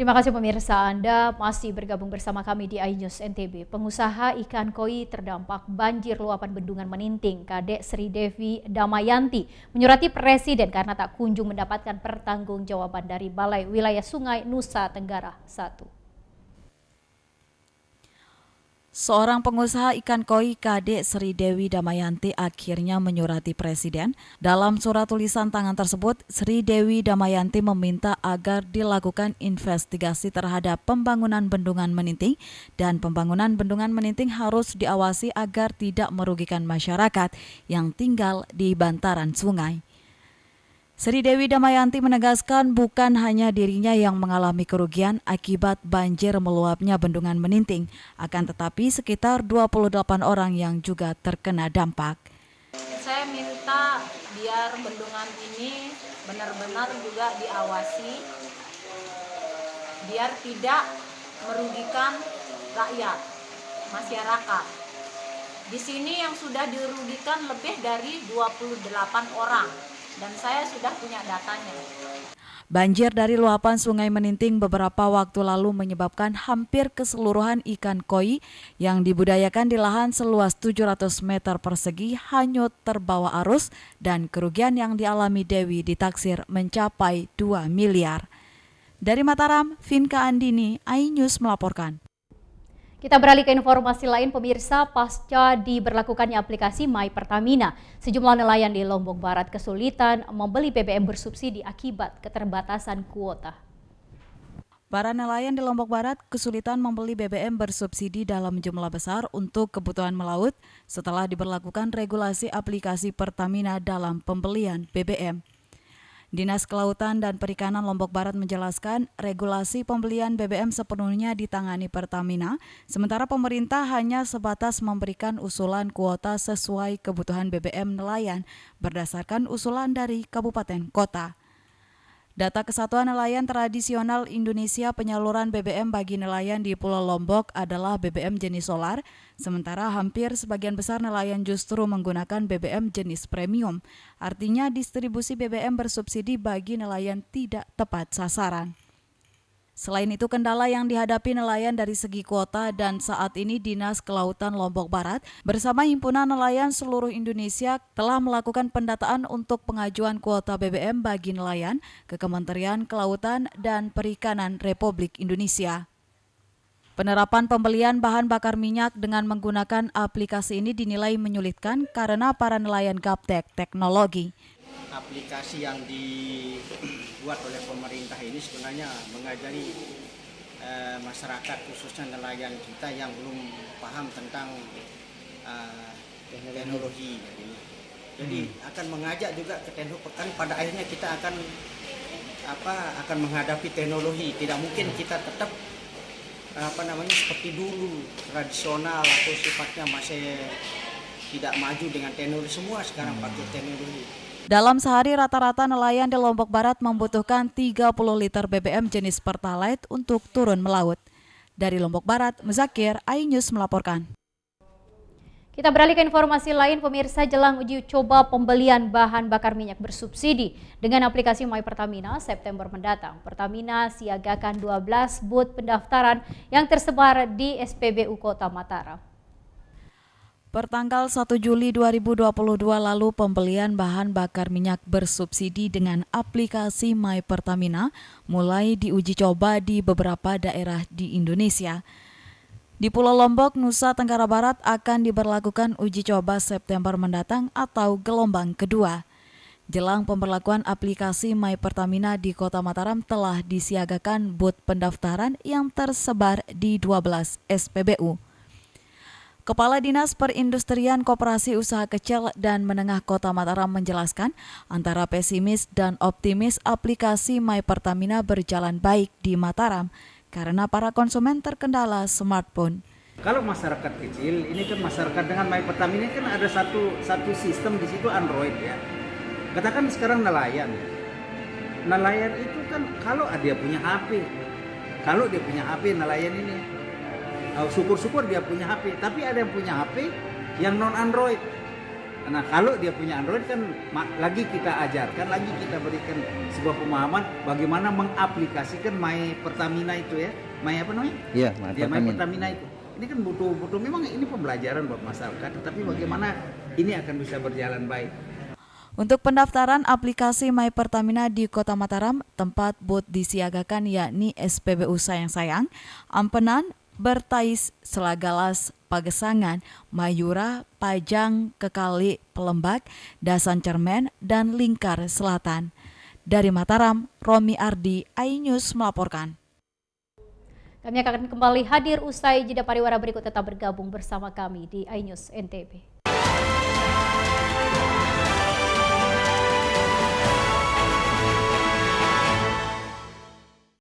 Terima kasih pemirsa, Anda masih bergabung bersama kami di iNews NTB. Pengusaha ikan koi terdampak banjir luapan bendungan Meninting, Kadek Sri Dewi Damayanti menyurati Presiden karena tak kunjung mendapatkan pertanggungjawaban dari Balai Wilayah Sungai Nusa Tenggara I. Seorang pengusaha ikan koi Kadek Sri Dewi Damayanti akhirnya menyurati Presiden. Dalam surat tulisan tangan tersebut, Sri Dewi Damayanti meminta agar dilakukan investigasi terhadap pembangunan bendungan Meninting dan pembangunan bendungan Meninting harus diawasi agar tidak merugikan masyarakat yang tinggal di bantaran sungai. Sri Dewi Damayanti menegaskan bukan hanya dirinya yang mengalami kerugian akibat banjir meluapnya bendungan Meninting, akan tetapi sekitar 28 orang yang juga terkena dampak. Saya minta biar bendungan ini benar-benar juga diawasi, biar tidak merugikan rakyat, masyarakat. Di sini yang sudah dirugikan lebih dari 28 orang. Dan saya sudah punya datanya. Banjir dari luapan Sungai Meninting beberapa waktu lalu menyebabkan hampir keseluruhan ikan koi yang dibudidayakan di lahan seluas 700 meter persegi hanyut terbawa arus dan kerugian yang dialami Dewi ditaksir mencapai 2 miliar. Dari Mataram, Vinka Andini, iNews melaporkan. Kita beralih ke informasi lain, pemirsa. Pasca diberlakukannya aplikasi My Pertamina, sejumlah nelayan di Lombok Barat kesulitan membeli BBM bersubsidi akibat keterbatasan kuota. Para nelayan di Lombok Barat kesulitan membeli BBM bersubsidi dalam jumlah besar untuk kebutuhan melaut setelah diberlakukan regulasi aplikasi Pertamina dalam pembelian BBM. Dinas Kelautan dan Perikanan Lombok Barat menjelaskan regulasi pembelian BBM sepenuhnya ditangani Pertamina, sementara pemerintah hanya sebatas memberikan usulan kuota sesuai kebutuhan BBM nelayan berdasarkan usulan dari kabupaten kota. Data Kesatuan Nelayan Tradisional Indonesia penyaluran BBM bagi nelayan di Pulau Lombok adalah BBM jenis solar, sementara hampir sebagian besar nelayan justru menggunakan BBM jenis premium. Artinya distribusi BBM bersubsidi bagi nelayan tidak tepat sasaran. Selain itu, kendala yang dihadapi nelayan dari segi kuota dan saat ini Dinas Kelautan Lombok Barat bersama Himpunan Nelayan seluruh Indonesia telah melakukan pendataan untuk pengajuan kuota BBM bagi nelayan ke Kementerian Kelautan dan Perikanan Republik Indonesia. Penerapan pembelian bahan bakar minyak dengan menggunakan aplikasi ini dinilai menyulitkan karena para nelayan gaptek teknologi. Aplikasi yang dibuat oleh pemerintah ini sebenarnya mengajari masyarakat khususnya nelayan kita yang belum paham tentang teknologi. Jadi akan mengajak juga ke teknologi, kan pada akhirnya kita akan menghadapi teknologi. Tidak mungkin kita tetap seperti dulu tradisional atau sifatnya masih tidak maju dengan teknologi. Semua sekarang pakai teknologi. Dalam sehari rata-rata nelayan di Lombok Barat membutuhkan 30 liter BBM jenis Pertalite untuk turun melaut. Dari Lombok Barat, Muzakir, iNews melaporkan. Kita beralih ke informasi lain, pemirsa. Jelang uji coba pembelian bahan bakar minyak bersubsidi dengan aplikasi My Pertamina September mendatang, Pertamina siagakan 12 booth pendaftaran yang tersebar di SPBU Kota Mataram. Pertanggal 1 Juli 2022 lalu pembelian bahan bakar minyak bersubsidi dengan aplikasi My Pertamina mulai diuji coba di beberapa daerah di Indonesia. Di Pulau Lombok, Nusa Tenggara Barat akan diberlakukan uji coba September mendatang atau gelombang kedua. Jelang pemberlakuan aplikasi My Pertamina di Kota Mataram telah disiagakan booth pendaftaran yang tersebar di 12 SPBU. Kepala Dinas Perindustrian Koperasi Usaha Kecil dan Menengah Kota Mataram menjelaskan antara pesimis dan optimis aplikasi My Pertamina berjalan baik di Mataram karena para konsumen terkendala smartphone. Kalau masyarakat kecil, ini kan masyarakat dengan My Pertamina kan ada satu sistem di situ Android ya. Katakan sekarang nelayan. Nelayan itu kan kalau dia punya HP, nelayan ini. Syukur-syukur dia punya HP, tapi ada yang punya HP yang non Android. Nah kalau dia punya Android kan lagi kita ajarkan, lagi kita berikan sebuah pemahaman bagaimana mengaplikasikan My Pertamina itu ya, My apa namanya? Iya, My Ya, My Pertamina. Pertamina itu. Ini kan butuh memang ini pembelajaran buat masyarakat, tapi bagaimana ini akan bisa berjalan baik. Untuk pendaftaran aplikasi My Pertamina di Kota Mataram, tempat booth disiagakan yakni SPBU Sayang-Sayang, Ampenan, Bertais, Selagalas, Pagesangan, Mayura, Pajang, Kekali, Pelembak, Dasan Cermen, dan Lingkar Selatan. Dari Mataram, Romi Ardi, iNews melaporkan. Kami akan kembali hadir usai jeda pariwara berikut, tetap bergabung bersama kami di iNews NTB.